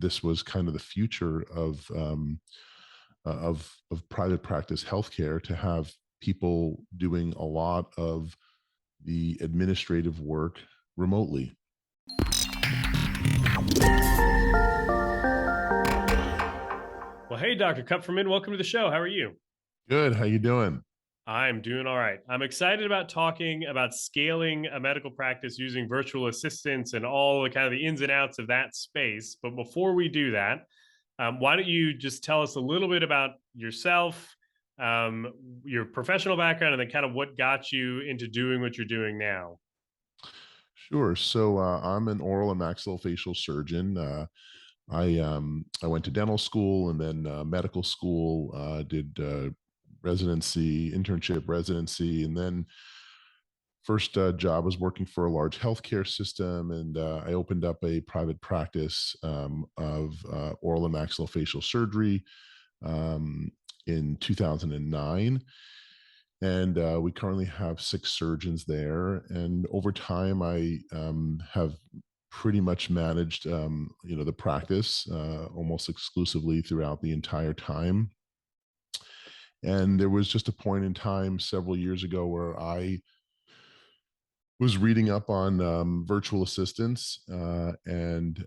this was kind of the future of private practice healthcare, to have people doing a lot of the administrative work remotely. Well, hey, Dr. Kupferman, welcome to the show. How are you? Good. How you doing? I'm doing all right. I'm excited about talking about scaling a medical practice using virtual assistants and all the kind of the ins and outs of that space. But before we do that, why don't you just tell us a little bit about yourself, your professional background, and then kind of what got you into doing what you're doing now? Sure. So I'm an oral and maxillofacial surgeon. I went to dental school and then medical school. Did residency, internship, residency, and then first job was working for a large healthcare system, and I opened up a private practice of oral and maxillofacial surgery um, in 2009. And we currently have 6 surgeons there. And over time, I have pretty much managed, the practice almost exclusively throughout the entire time. And there was just a point in time several years ago where I was reading up on virtual assistants and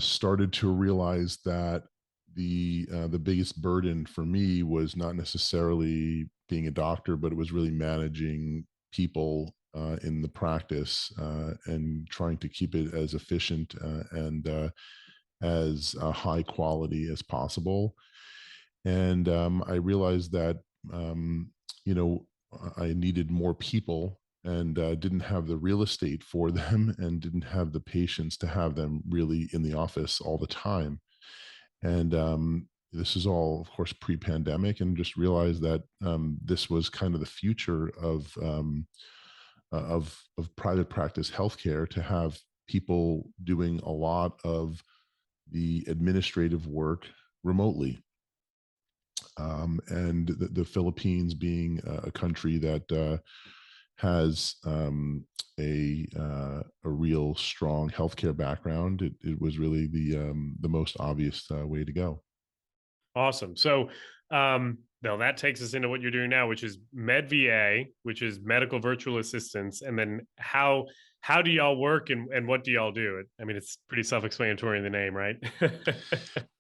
started to realize that the biggest burden for me was not necessarily being a doctor, but it was really managing people in the practice and trying to keep it as efficient and as high quality as possible. And I realized that you know I needed more people, and didn't have the real estate for them, and didn't have the patience to have them really in the office all the time. And this is all, of course, pre-pandemic, and just realized that this was kind of the future of private practice healthcare, to have people doing a lot of the administrative work remotely. And the Philippines being a country that has a real strong healthcare background, it was really the most obvious way to go. Awesome. So, now that takes us into what you're doing now, which is MedVA, which is medical virtual assistants. And then how do y'all work and what do y'all do? I mean, it's pretty self-explanatory in the name, right?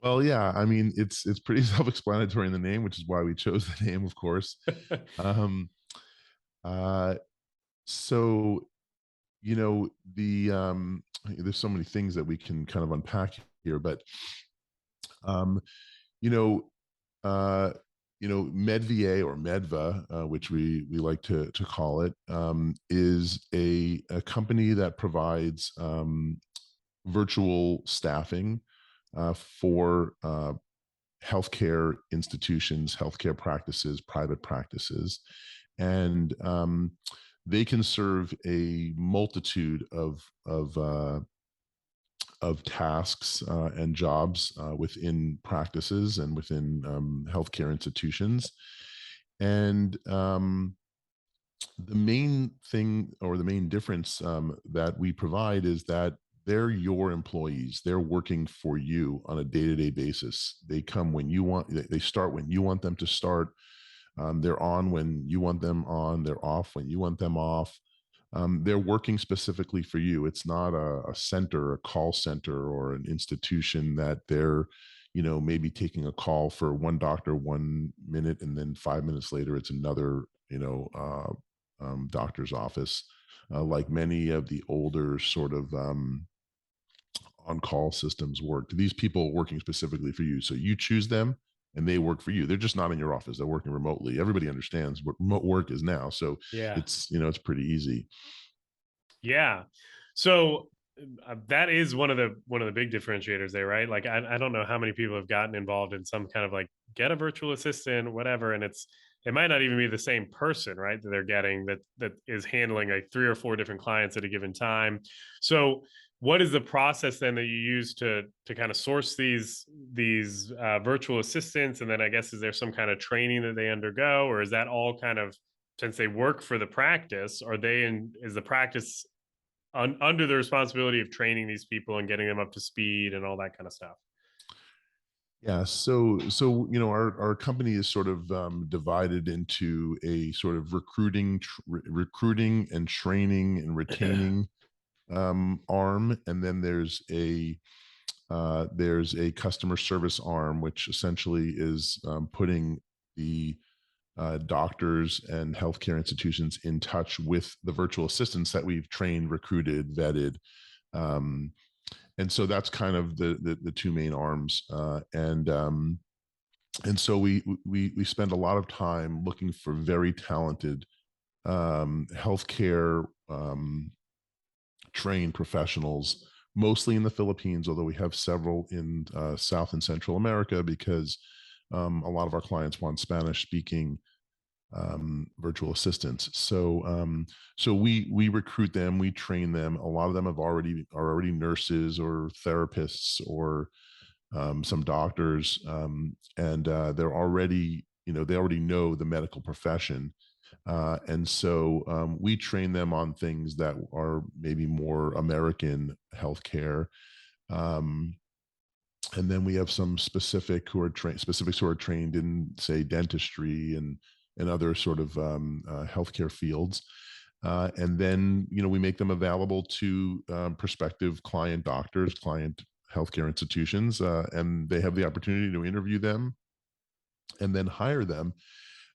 Well, yeah, I mean, it's pretty self-explanatory in the name, which is why we chose the name, of course. Um, uh, so the there's so many things that we can kind of unpack here, but um, you know, uh, MedVA, or MedVA, which we like to call it, is a company that provides virtual staffing for healthcare institutions, healthcare practices, private practices, and they can serve a multitude of tasks and jobs within practices and within healthcare institutions. And the main thing, or the main difference that we provide, is that they're your employees. They're working for you on a day-to-day basis. They come when you want. They start when you want them to start. They're on when you want them on. They're off when you want them off. They're working specifically for you. It's not a center, a call center, or an institution that they're, maybe taking a call for one doctor 1 minute, and then 5 minutes later it's another, doctor's office, like many of the older sort of on-call systems work. These people working specifically for you, so you choose them and they work for you. They're just not in your office. They're working remotely. Everybody understands what remote work is now, so Yeah. it's pretty easy. Yeah. So that is one of the big differentiators there, right? Like I don't know how many people have gotten involved in some kind of like get a virtual assistant, whatever, and it might not even be the same person, right? That they're getting that is handling like 3 or 4 different clients at a given time. So what is the process then that you use to kind of source these virtual assistants? And then I guess, is there some kind of training that they undergo, or is that all kind of, since they work for the practice, are they in, is the practice under the responsibility of training these people and getting them up to speed and all that kind of stuff. Yeah, so our company is sort of divided into a sort of recruiting and training and retaining arm, and then there's a customer service arm, which essentially is putting the doctors and healthcare institutions in touch with the virtual assistants that we've trained, recruited, vetted. Um, and so that's kind of the two main arms. And so we spend a lot of time looking for very talented healthcare trained professionals, mostly in the Philippines, although we have several in South and Central America, because a lot of our clients want Spanish speaking virtual assistants. So we recruit them, we train them. A lot of them are already nurses or therapists or some doctors, and they're already, they already know the medical profession. And so we train them on things that are maybe more American healthcare. Um, and then we have some specifics who are trained in, say, dentistry and other sort of healthcare fields. And then, we make them available to prospective client doctors, client healthcare institutions, and they have the opportunity to interview them and then hire them.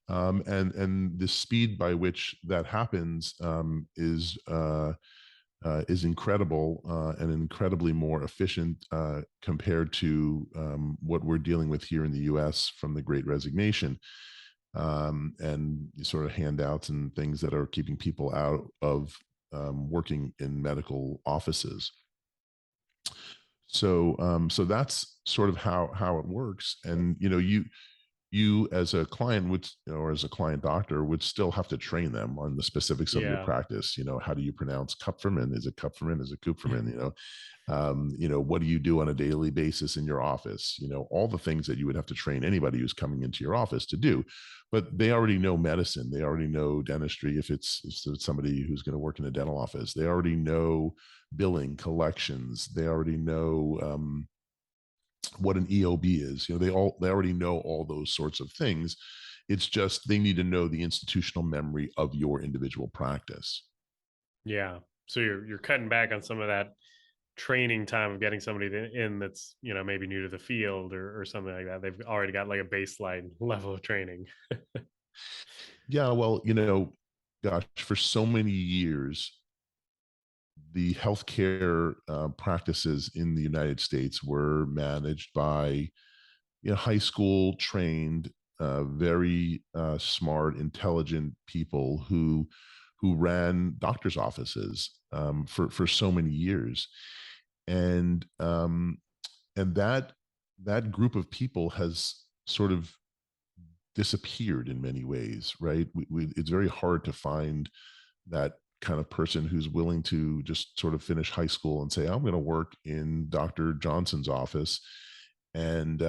And the speed by which that happens is incredible and incredibly more efficient compared to what we're dealing with here in the U.S. from the Great Resignation, and sort of handouts and things that are keeping people out of working in medical offices. So that's sort of how it works. And you as a client would, or as a client doctor would still have to train them on the specifics of your Yeah. practice. How do you pronounce Kupferman? Is it Kupferman? Is it Kupferman? What do you do on a daily basis in your office? All the things that you would have to train anybody who's coming into your office to do. But they already know medicine. They already know dentistry. If it's somebody who's going to work in a dental office, they already know billing, collections. They already know what an EOB is. They already know all those sorts of things. It's just they need to know the institutional memory of your individual practice. Yeah. So you're cutting back on some of that training time of getting somebody in that's, maybe new to the field or something like that. They've already got like a baseline level of training. Yeah, well, gosh, for so many years, the healthcare practices in the United States were managed by high school trained, very smart, intelligent people who ran doctors' offices for so many years, and and that group of people has sort of disappeared in many ways, right? It's very hard to find that kind of person who's willing to just sort of finish high school and say, I'm going to work in Dr. Johnson's office, and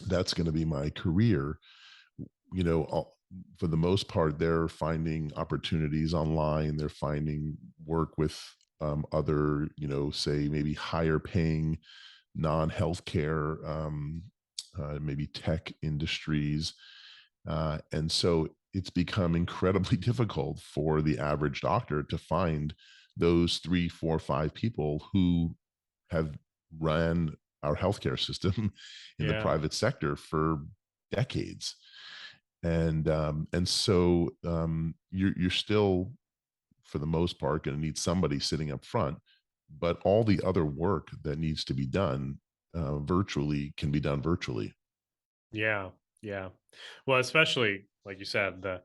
that's going to be my career. For the most part, they're finding opportunities online. They're finding work with other, say maybe higher paying non-healthcare, maybe tech industries. And so it's become incredibly difficult for the average doctor to find those 3, 4, 5 people who have ran our healthcare system in the Yeah. private sector for decades. And so you're still, for the most part, going to need somebody sitting up front, but all the other work that needs to be done virtually can be done virtually. Yeah. Yeah. Well, especially like you said, the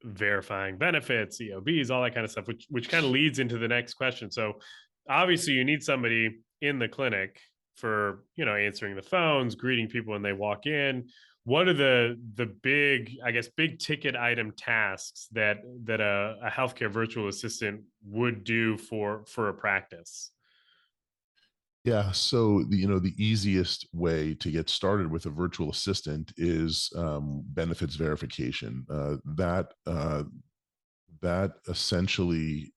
verifying benefits, EOBs, all that kind of stuff, which kind of leads into the next question. So obviously you need somebody in the clinic for, answering the phones, greeting people when they walk in. What are the big, I guess, big ticket item tasks that a healthcare virtual assistant would do for a practice? Yeah, so the easiest way to get started with a virtual assistant is benefits verification. That essentially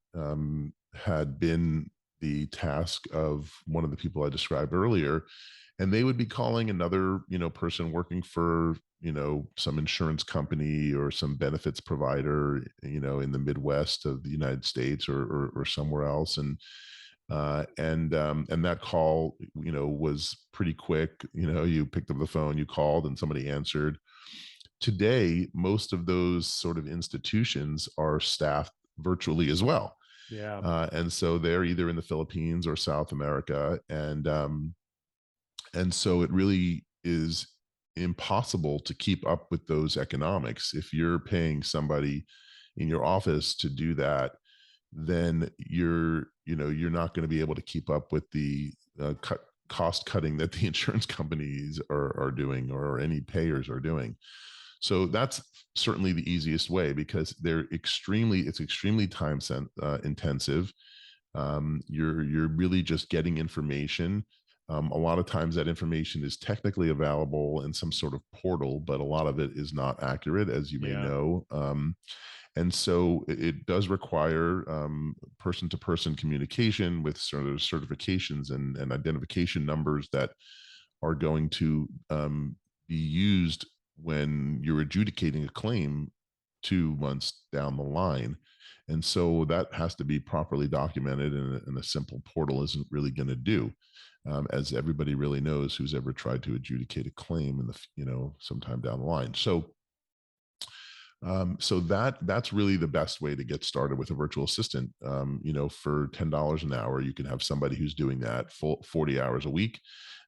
had been the task of one of the people I described earlier, and they would be calling another, person working for, some insurance company or some benefits provider, in the Midwest of the United States, or somewhere else, and that call, was pretty quick. You picked up the phone, you called, and somebody answered. Today, most of those sort of institutions are staffed virtually as well. Yeah. And so they're either in the Philippines or South America, and so it really is impossible to keep up with those economics. If you're paying somebody in your office to do that, then you're not going to be able to keep up with the cost cutting that the insurance companies are doing, or any payers are doing. So that's certainly the easiest way, because it's extremely intensive. You're really just getting information. A lot of times that information is technically available in some sort of portal, but a lot of it is not accurate, as you may Yeah. know. And so it does require person to person communication with sort of certifications and identification numbers that are going to be used when you're adjudicating a claim 2 months down the line. And so that has to be properly documented, and a simple portal isn't really going to do. As everybody really knows who's ever tried to adjudicate a claim in the, sometime down the line. So that's really the best way to get started with a virtual assistant. For $10 an hour, you can have somebody who's doing that full 40 hours a week.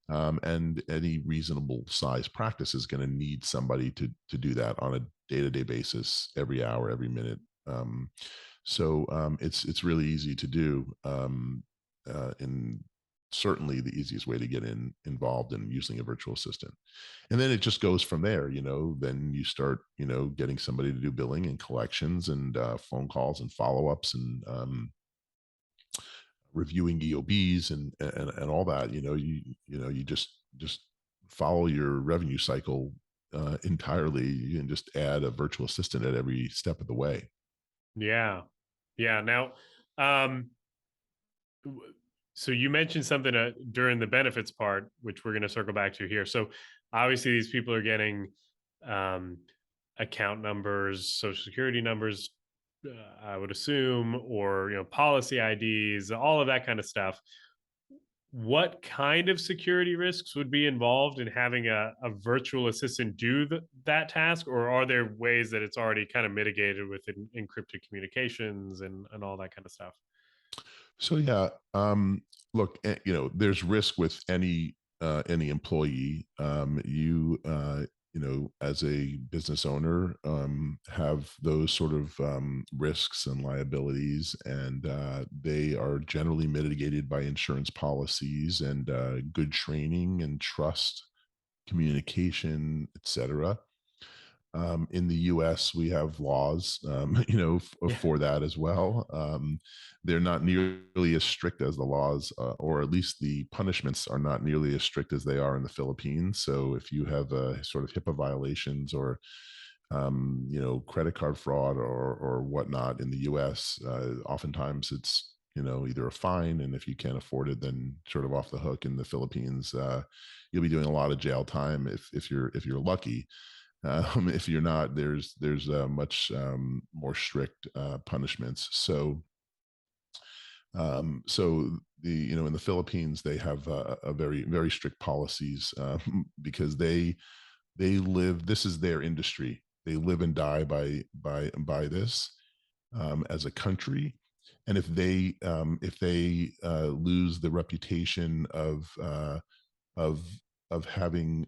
And any reasonable size practice is going to need somebody to do that on a day-to-day basis, every hour, every minute. It's really easy to do, and certainly the easiest way to get involved in using a virtual assistant. And then it just goes from there. Then you start, getting somebody to do billing and collections, and phone calls and follow-ups, and reviewing EOBs, and all that. You just follow your revenue cycle entirely. You can just add a virtual assistant at every step of the way. Yeah. Yeah. Now, um, w- so you mentioned something during the benefits part, which we're going to circle back to here. So obviously, these people are getting um, account numbers, social security numbers, I would assume, or policy IDs, all of that kind of stuff. What kind of security risks would be involved in having a virtual assistant do that task, or are there ways that it's already kind of mitigated with encrypted communications and all that kind of stuff? So yeah, look, there's risk with any employee. As a business owner, have those sort of risks and liabilities, and they are generally mitigated by insurance policies, and good training and trust, communication, etc. In the U.S., we have laws, Yeah. for that as well. They're not nearly as strict as the laws, or at least the punishments are not nearly as strict as they are in the Philippines. So if you have sort of HIPAA violations, or credit card fraud, or whatnot in the U.S., oftentimes it's either a fine, and if you can't afford it, then sort of off the hook. In the Philippines, you'll be doing a lot of jail time if you're lucky. If you're not, there's much more strict punishments. So in the Philippines, they have a very, very strict policies, because they live. This is their industry. They live and die by this, as a country. And if they lose the reputation of of having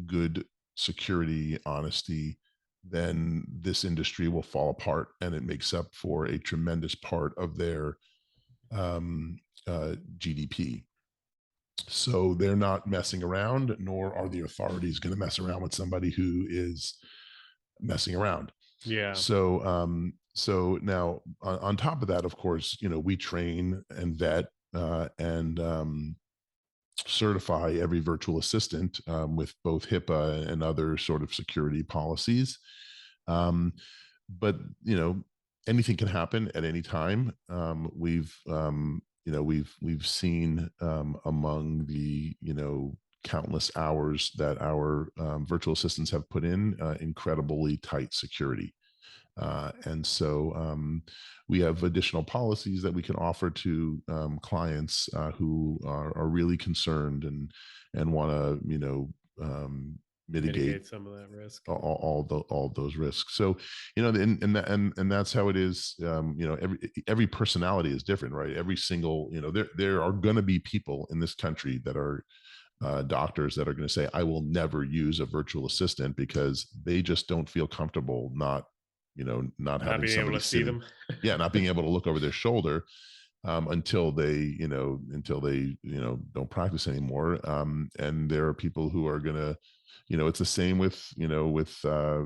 good security, honesty, then this industry will fall apart, and it makes up for a tremendous part of their um, GDP. So they're not messing around, nor are the authorities going to mess around with somebody who is messing around. Yeah. So now, on top of that, of course, we train and vet, and certify every virtual assistant, with both HIPAA and other sort of security policies. Um, but anything can happen at any time. We've seen among the countless hours that our virtual assistants have put in incredibly tight security. And so we have additional policies that we can offer to clients who are really concerned and want to, mitigate Mitigate some of that risk. all those risks. So, and that's how it is. Every personality is different, right? Every single, there are going to be people in this country that are doctors that are going to say, I will never use a virtual assistant because they just don't feel comfortable not Not having being able somebody to see sitting, them. yeah, not being able to look over their shoulder until they don't practice anymore. And there are people who are going to, it's the same with uh,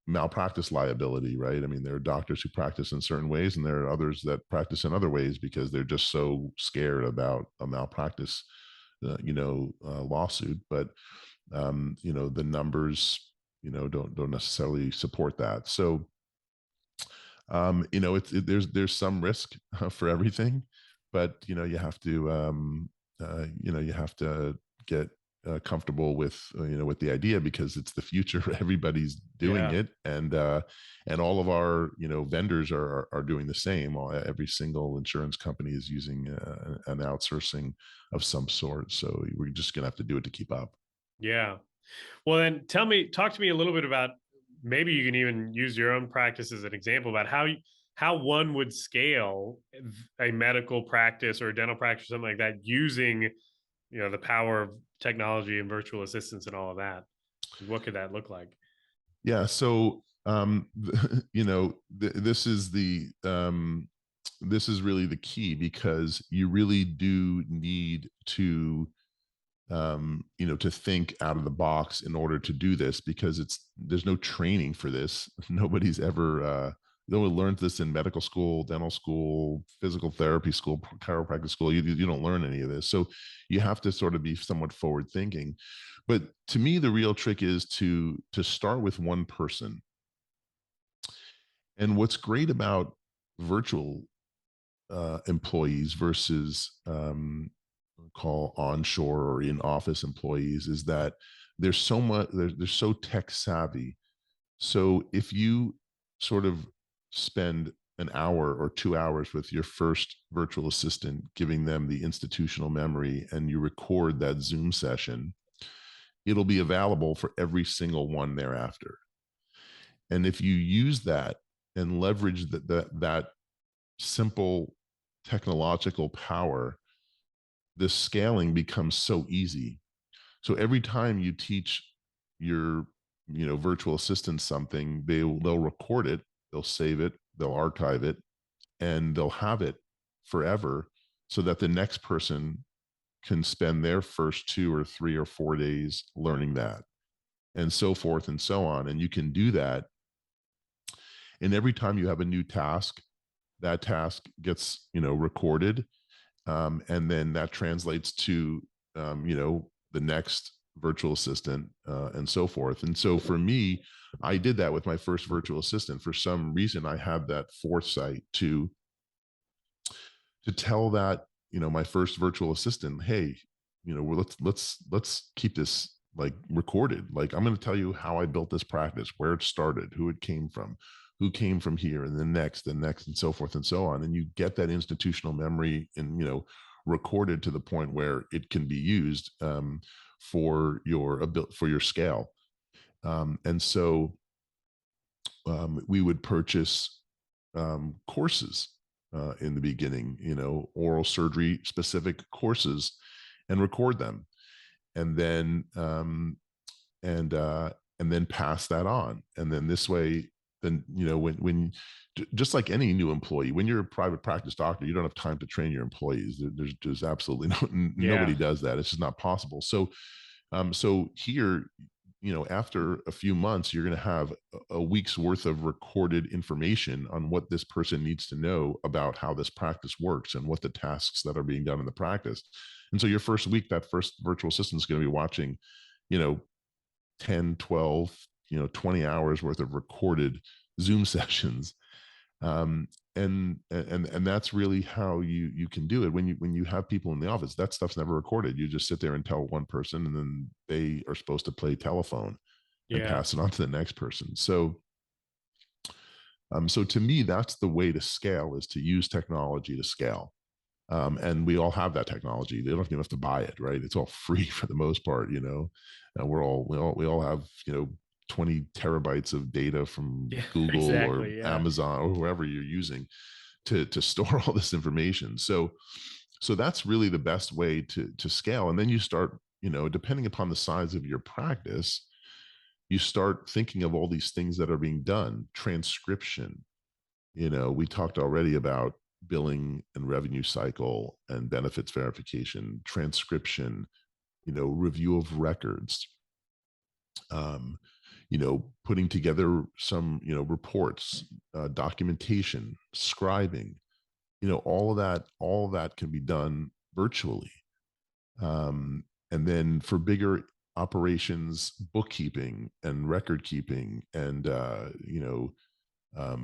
malpractice liability, right? I mean, there are doctors who practice in certain ways, and there are others that practice in other ways because they're just so scared about a malpractice, lawsuit. But the numbers, don't necessarily support that. So, there's some risk for everything, but you have to get comfortable with with the idea because it's the future. Everybody's doing Yeah. it, and all of our vendors are doing the same. Every single insurance company is using an outsourcing of some sort. So we're just gonna have to do it to keep up. Yeah. Well, then talk to me a little bit about, maybe you can even use your own practice as an example about how one would scale a medical practice or a dental practice or something like that using, the power of technology and virtual assistants and all of that. What could that look like? Yeah. So, this is really the key because you really do need to think out of the box in order to do this because there's no training for this. Nobody's ever, no one learned this in medical school, dental school, physical therapy school, chiropractic school. You don't learn any of this. So you have to sort of be somewhat forward thinking. But to me, the real trick is to start with one person. And what's great about virtual employees versus call onshore or in office employees is that there's so much they're so tech savvy. So if you sort of spend an hour or 2 hours with your first virtual assistant, giving them the institutional memory, and you record that Zoom session, it'll be available for every single one thereafter. And if you use that and leverage that simple technological power, the scaling becomes so easy. So every time you teach your virtual assistant something, they'll record it, they'll save it, they'll archive it, and they'll have it forever so that the next person can spend their first 2 or 3 or 4 days learning that, and so forth and so on. And you can do that. And every time you have a new task, that task gets recorded, and then that translates to the next virtual assistant, and so forth. And so for me, I did that with my first virtual assistant. For some reason, I had that foresight to tell that my first virtual assistant, hey, well, let's keep this like recorded. Like, I'm going to tell you how I built this practice, where it started, who it came from, who came from here, and then next and next, and so forth and so on. And you get that institutional memory and recorded to the point where it can be used for your scale. And so we would purchase courses in the beginning, oral surgery specific courses, and record them, and then and then pass that on. And then this way, then when just like any new employee, when you're a private practice doctor, you don't have time to train your employees. There's absolutely nobody Yeah. does that. It's just not possible. So here, after a few months, you're going to have a week's worth of recorded information on what this person needs to know about how this practice works and what the tasks that are being done in the practice. And so your first week, that first virtual assistant is going to be watching, you know, 10, 12, 20 hours worth of recorded Zoom sessions. And that's really how you can do it when you have people in the office. That stuff's never recorded. You just sit there and tell one person, and then they are supposed to play telephone and Yeah. pass it on to the next person. So to me, that's the way to scale, is to use technology to scale. And we all have that technology. They don't even have to buy it, right? It's all free for the most part, you know. We all have, 20 terabytes of data from Yeah. Google or Exactly. Yeah. Amazon or whoever you're using to store all this information. So that's really the best way to scale. And then you start, depending upon the size of your practice, you start thinking of all these things that are being done. Transcription, we talked already about billing and revenue cycle and benefits verification, transcription, review of records, um, putting together some, reports, documentation, scribing, all of that can be done virtually. And then for bigger operations, bookkeeping and record keeping and,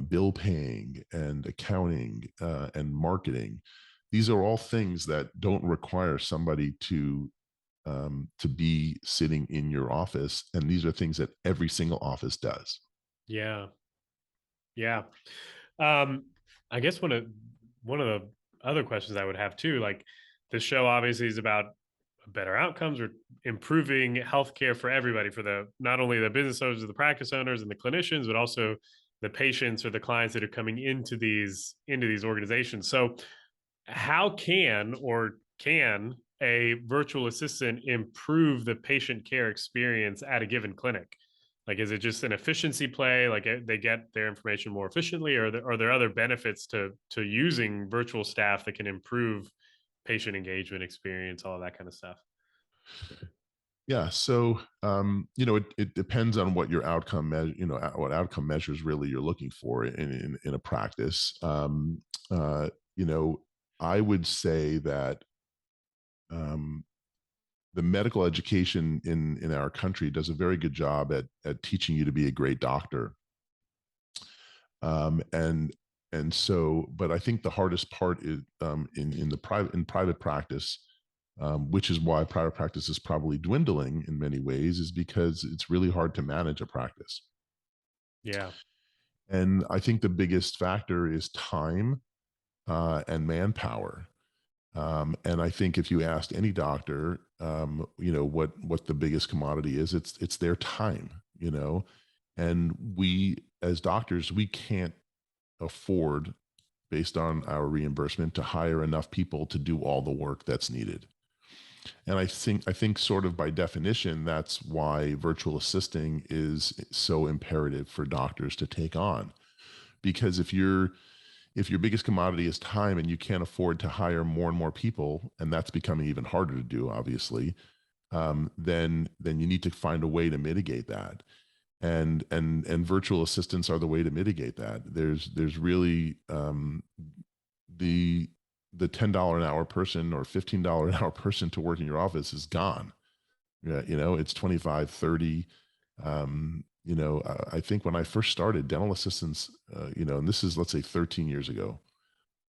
bill paying and accounting and marketing. These are all things that don't require somebody to be sitting in your office, and these are things that every single office does. Yeah. Yeah. Um, I guess one of the other questions I would have too, like the show obviously is about better outcomes or improving healthcare for everybody, for the not only the business owners, the practice owners, and the clinicians, but also the patients or the clients that are coming into these organizations. So, how can a virtual assistant improve the patient care experience at a given clinic? Like, is it just an efficiency play? Like, they get their information more efficiently, or are there other benefits to using virtual staff that can improve patient engagement, experience, all of that kind of stuff? Yeah, so it depends on what your outcome measure, what outcome measures really you're looking for in a practice. Uh, you know, I would say that um, the medical education in our country does a very good job at teaching you to be a great doctor. And so, but I think the hardest part is in private practice, which is why private practice is probably dwindling in many ways, is because it's really hard to manage a practice. Yeah. And I think the biggest factor is time and manpower. And I think if you asked any doctor, what the biggest commodity is, it's their time. And we as doctors, we can't afford, based on our reimbursement, to hire enough people to do all the work that's needed. And I think sort of by definition, that's why virtual assisting is so imperative for doctors to take on. Because if your biggest commodity is time and you can't afford to hire more and more people, and that's becoming even harder to do, obviously, then you need to find a way to mitigate that. And virtual assistants are the way to mitigate that. There's really the the $10 an hour person or $15 an hour person to work in your office is gone. Yeah, it's 25, 30. I think when I first started, dental assistants, and this is, let's say, 13 years ago,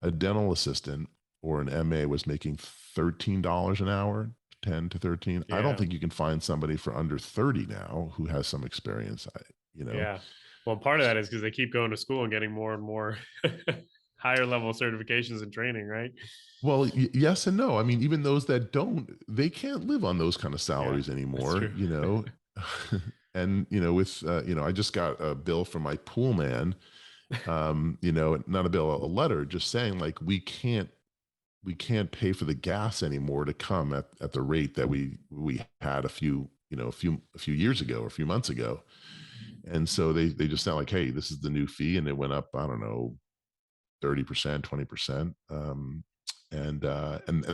a dental assistant or an MA was making $13 an hour, 10 to 13. I don't Yeah. think you can find somebody for under 30 now who has some experience. You know, Yeah. Well, part of that is because they keep going to school and getting more and more higher level certifications and training, right? Well, yes and no. I mean, even those that don't, they can't live on those kind of Yeah, salaries that's anymore, true. and with I just got a bill from my pool man, not a bill, a letter, just saying, like, we can't pay for the gas anymore to come at the rate that we had a few years ago or a few months ago. And so they just sound like, hey, this is the new fee, and it went up, I don't know, 30%, 20%. And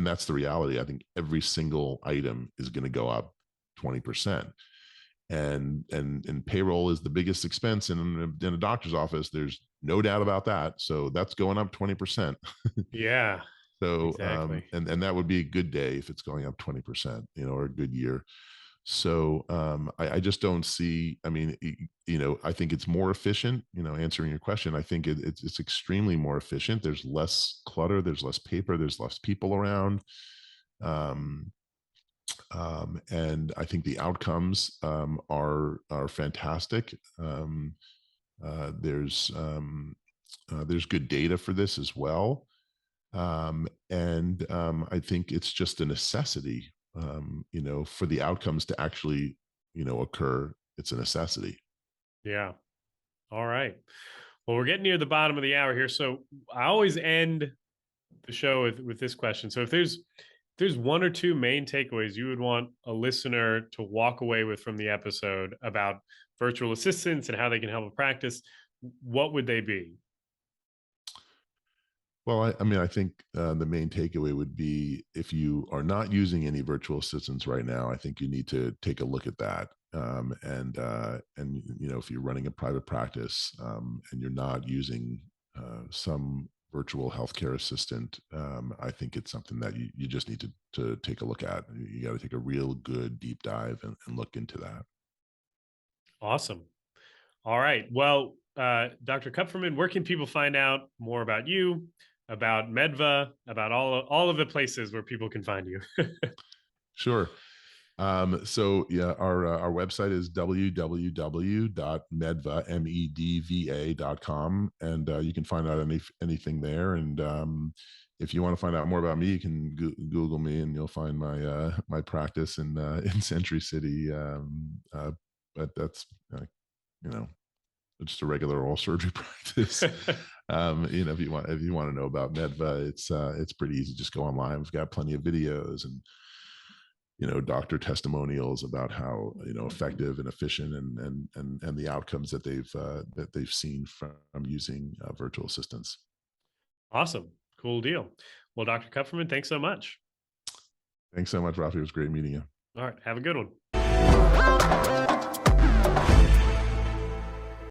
that's the reality. I think every single item is going to go up 20%. And payroll is the biggest expense in a doctor's office. There's no doubt about that. So that's going up 20%. Yeah, So exactly. and that would be a good day if it's going up 20%, or a good year. So I just don't see. I mean, I think it's more efficient. Answering your question, I think it's extremely more efficient. There's less clutter. There's less paper. There's less people around. Um, and I think the outcomes are fantastic. There's good data for this as well, and I think it's just a necessity. For the outcomes to actually occur, it's a necessity. Yeah. All right. Well, we're getting near the bottom of the hour here, so I always end the show with this question. So if there's one or two main takeaways you would want a listener to walk away with from the episode about virtual assistants and how they can help with practice, what would they be? Well, I mean, I think the main takeaway would be if you are not using any virtual assistants right now, I think you need to take a look at that. And if you're running a private practice and you're not using some virtual healthcare assistant, I think it's something that you just need to take a look at. You got to take a real good deep dive and look into that. Awesome. All right. Well, Dr. Kupferman, where can people find out more about you, about MedVA, about all of the places where people can find you? Sure. So yeah, our website is www.medva.com, and you can find out anything there. And if you want to find out more about me, you can Google me, and you'll find my practice in Century City. But that's you know just a regular oral surgery practice. If you want to know about MedVA, it's pretty easy. Just go online. We've got plenty of videos and doctor testimonials about how effective and efficient and the outcomes that they've seen from using virtual assistants. Awesome. Cool deal. Well, Dr. Kupferman, thanks so much. Thanks so much, Rafi. It was great meeting you. All right. Have a good one.